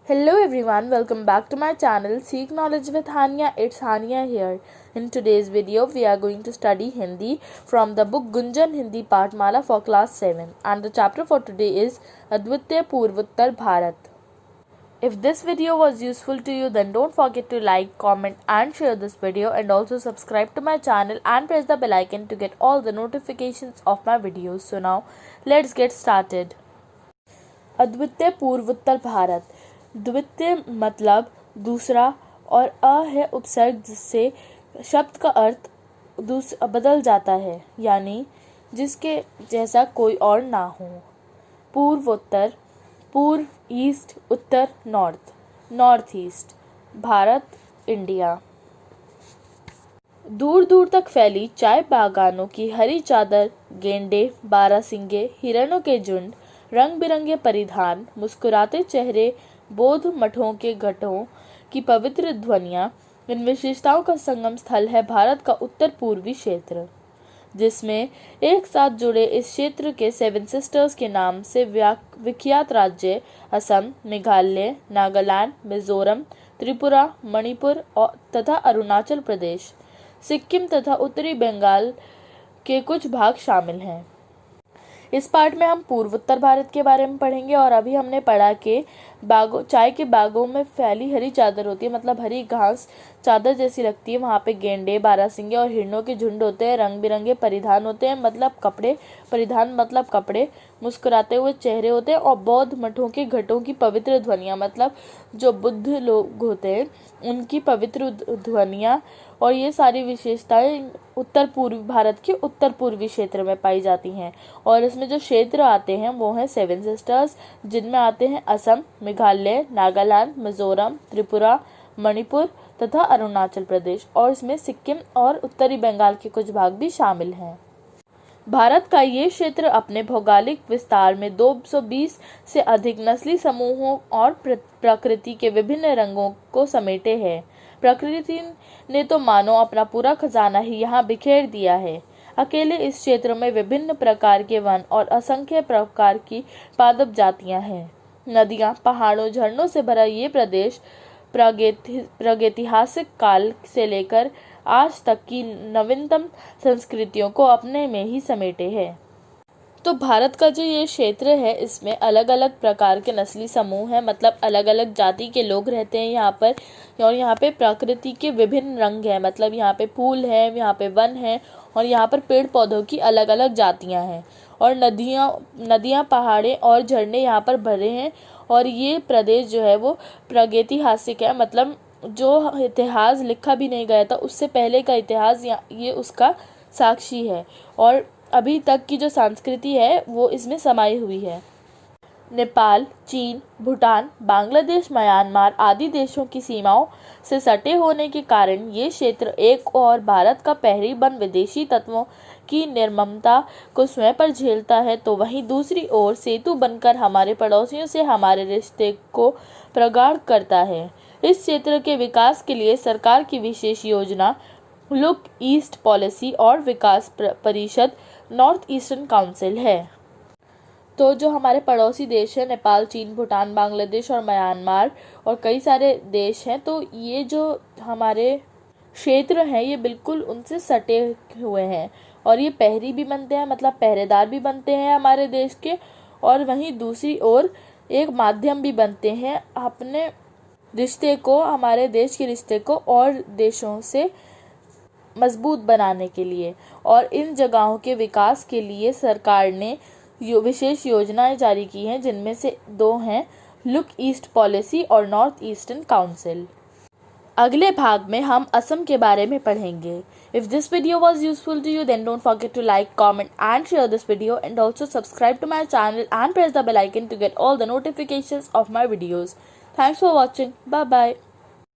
Hello everyone, welcome back to my channel Seek Knowledge with Hania. It's Hania here. In today's video, we are going to study Hindi from the book Gunjan Hindi Pathmala for class 7, and the chapter for today is Advitya Purvottar Bharat. If this video was useful to you, then don't forget to like, comment and share this video, and also subscribe to my channel and press the bell icon to get all the notifications of my videos. So now let's get started. अद्वितीय पूर्वोत्तर भारत। द्वितीय मतलब दूसरा और अ है उपसर्ग, जिससे शब्द का अर्थ बदल जाता है, यानी जिसके जैसा कोई और ना हो। पूर्वोत्तर, पूर्व ईस्ट, उत्तर north, north east, Bharat India. दूर दूर तक फैली चाय बागानों की हरी चादर, गेंडे, बारहसिंगे, हिरणों के झुंड, रंग बिरंगे परिधान, मुस्कुराते चेहरे, बौद्ध मठों के घाटों की पवित्र ध्वनियाँ, इन विशेषताओं का संगम स्थल है भारत का उत्तर पूर्वी क्षेत्र, जिसमें एक साथ जुड़े इस क्षेत्र के 7 सिस्टर्स के नाम से विख्यात राज्य असम, मेघालय, नागालैंड, मिजोरम, त्रिपुरा, मणिपुर तथा अरुणाचल प्रदेश, सिक्किम तथा उत्तरी बंगाल के कुछ भाग शामिल हैं। इस पार्ट में हम पूर्वोत्तर भारत के बारे में पढ़ेंगे। और अभी हमने पढ़ा कि चाय के बागों में फैली हरी चादर होती है, मतलब हरी घास चादर जैसी लगती है। वहाँ पे गेंडे, बारहसिंगे और हिरणों के झुंड होते हैं। रंग बिरंगे परिधान होते हैं, मतलब कपड़े, परिधान मतलब कपड़े। मुस्कुराते हुए चेहरे होते हैं और बौद्ध मठों के घटों की पवित्र ध्वनियाँ, मतलब जो बुद्ध लोग होते हैं उनकी पवित्र ध्वनियाँ। और ये सारी विशेषताएं उत्तर पूर्वी भारत के उत्तर पूर्वी क्षेत्र में पाई जाती हैं। और इसमें जो क्षेत्र आते हैं वो हैं 7 सिस्टर्स, जिनमें आते हैं असम, मेघालय, नागालैंड, मिजोरम, त्रिपुरा, मणिपुर तथा अरुणाचल प्रदेश। और इसमें सिक्किम और उत्तरी बंगाल के कुछ भाग भी शामिल हैं। भारत का ये क्षेत्र अपने भौगोलिक विस्तार में 220 से अधिक नस्ली समूहों और प्रकृति के विभिन्न रंगों को समेटे है। प्रकृति ने तो मानो अपना पूरा खजाना ही यहाँ बिखेर दिया है। अकेले इस क्षेत्र में विभिन्न प्रकार के वन और असंख्य प्रकार की पादप जातियाँ हैं। नदियाँ, पहाड़ों, झरनों से भरा ये प्रदेश प्रागैतिहासिक काल से लेकर आज तक की नवीनतम संस्कृतियों को अपने में ही समेटे है। तो भारत का जो ये क्षेत्र है, इसमें अलग अलग प्रकार के नस्ली समूह हैं, मतलब अलग अलग जाति के लोग रहते हैं यहाँ पर। और यहाँ पे प्रकृति के विभिन्न रंग हैं, मतलब यहाँ पे फूल हैं, यहाँ पे वन हैं और यहाँ पर पेड़ पौधों की अलग अलग जातियाँ हैं। और नदियाँ, पहाड़े और झरने यहाँ पर भरे हैं। और ये प्रदेश जो है वो प्रागैतिहासिक है, मतलब जो इतिहास लिखा भी नहीं गया था उससे पहले का इतिहास ये उसका साक्षी है। और अभी तक की जो संस्कृति है वो इसमें समाई हुई है। नेपाल, चीन, भूटान, बांग्लादेश, म्यांमार आदि देशों की सीमाओं से सटे होने के कारण ये क्षेत्र एक और भारत का पहरी बन विदेशी तत्वों की निर्ममता को स्वयं पर झेलता है, तो वहीं दूसरी ओर सेतु बनकर हमारे पड़ोसियों से हमारे रिश्ते को प्रगाढ़ करता है। इस क्षेत्र के विकास के लिए सरकार की विशेष योजना लुक ईस्ट पॉलिसी और विकास परिषद नॉर्थ ईस्टर्न काउंसिल है। तो जो हमारे पड़ोसी देश है, नेपाल, चीन, भूटान, बांग्लादेश और म्यांमार और कई सारे देश हैं, तो ये जो हमारे क्षेत्र हैं ये बिल्कुल उनसे सटे हुए हैं। और ये पहरी भी बनते हैं, मतलब पहरेदार भी बनते हैं हमारे देश के। और वहीं दूसरी ओर एक माध्यम भी बनते हैं अपने रिश्ते को, हमारे देश के रिश्ते को और देशों से मजबूत बनाने के लिए। और इन जगहों के विकास के लिए सरकार ने विशेष योजनाएं जारी की हैं, जिनमें से 2 हैं लुक ईस्ट पॉलिसी और नॉर्थ ईस्टर्न काउंसिल। अगले भाग में हम असम के बारे में पढ़ेंगे। If this video was useful to you, then don't forget to like, comment and share this video, and also subscribe to my channel and press the bell icon to get all the notifications of my videos. Thanks for watching. Bye bye.